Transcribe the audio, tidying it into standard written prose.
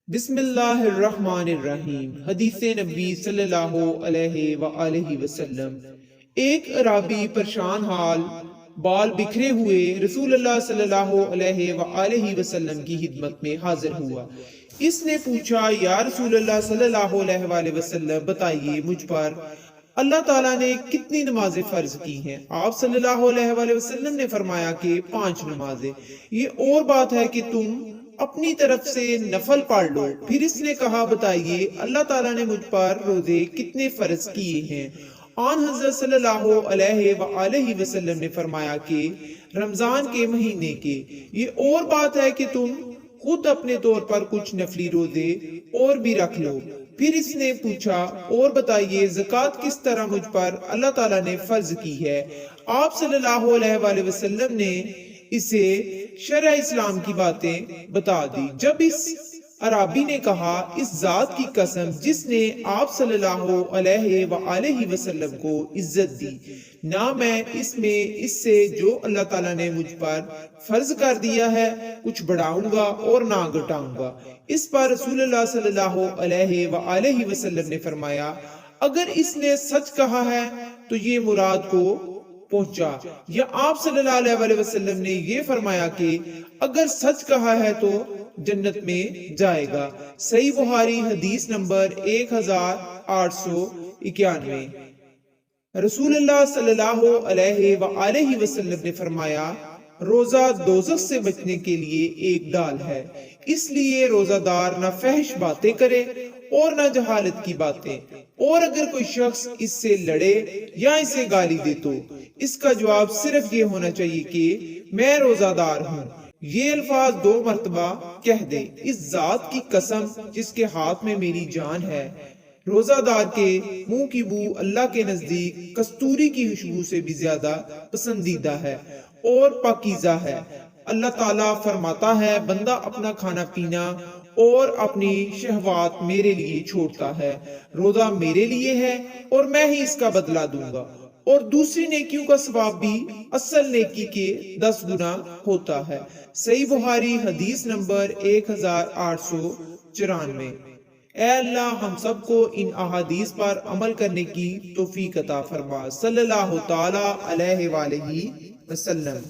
بسم اللہ الرحمن الرحیم۔ حدیث نبی صلی اللہ علیہ وآلہ وسلم۔ ایک عرابی پریشان حال، بال بکھرے ہوئے رسول اللہ صلی اللہ علیہ وآلہ وسلم کی خدمت میں حاضر ہوا۔ اس نے پوچھا، یا رسول اللہ صلی اللہ علیہ وآلہ وسلم، بتائیے مجھ پر اللہ تعالیٰ نے کتنی نمازیں فرض کی ہیں؟ آپ صلی اللہ علیہ وآلہ وسلم نے فرمایا کہ 5 نمازیں۔ یہ اور بات ہے کہ تم اپنی طرف سے نفل پڑھ لو۔ پھر اس نے کہا، بتائیے اللہ تعالیٰ نے مجھ پر روزے کتنے فرض کیے ہیں؟ آن حضرت صلی اللہ علیہ وآلہ وسلم نے فرمایا کہ رمضان کے مہینے کے۔ یہ اور بات ہے کہ تم خود اپنے طور پر کچھ نفلی روزے اور بھی رکھ لو۔ پھر اس نے پوچھا، اور بتائیے زکوٰۃ کس طرح مجھ پر اللہ تعالیٰ نے فرض کی ہے؟ آپ صلی اللہ علیہ وآلہ وسلم نے اسے شرع اسلام کی باتیں بتا دی۔ جب اس عرابی نے کہا، اس ذات کی قسم جس نے آپ صلی اللہ علیہ وآلہ وسلم کو عزت دی، نہ میں اس سے جو اللہ تعالیٰ نے مجھ پر فرض کر دیا ہے کچھ بڑھاؤں گا اور نہ گھٹاؤں گا۔ اس پر رسول اللہ صلی اللہ علیہ وآلہ وسلم نے فرمایا، اگر اس نے سچ کہا ہے تو یہ مراد کو پہنچا۔ یا آپ صلی اللہ علیہ وآلہ وسلم نے یہ فرمایا کہ اگر سچ کہا ہے تو جنت میں جائے گا۔ صحیح بخاری حدیث نمبر 1891۔ رسول اللہ صلی اللہ علیہ وآلہ وسلم نے فرمایا، روزہ دوزخ سے بچنے کے لیے ایک ڈال ہے، اس لیے روزہ دار نہ فحش باتیں کرے اور نہ جہالت کی باتیں، اور اگر کوئی شخص اس سے لڑے یا اسے گالی دے تو اس کا جواب صرف یہ ہونا چاہیے کہ میں روزہ دار ہوں۔ یہ الفاظ 2 مرتبہ کہہ دے، اس ذات کی قسم جس کے ہاتھ میں میری جان ہے۔ روزہ دار کے منہ کی بو اللہ کے نزدیک کستوری کی خوشبو سے بھی زیادہ پسندیدہ ہے اور پاکیزہ ہے۔ اللہ تعالیٰ فرماتا ہے، بندہ اپنا کھانا پینا اور اپنی شہوات میرے لیے چھوڑتا ہے، روزہ میرے لیے ہے اور میں ہی اس کا بدلہ دوں گا، اور دوسری نیکیوں کا ثواب بھی اصل نیکی کے 10 گنا ہوتا ہے۔ صحیح بخاری حدیث نمبر 1894۔ اے اللہ ہم سب کو ان احادیث پر عمل کرنے کی توفیق عطا فرما۔ صلی اللہ تعالی علیہ وآلہ وسلم۔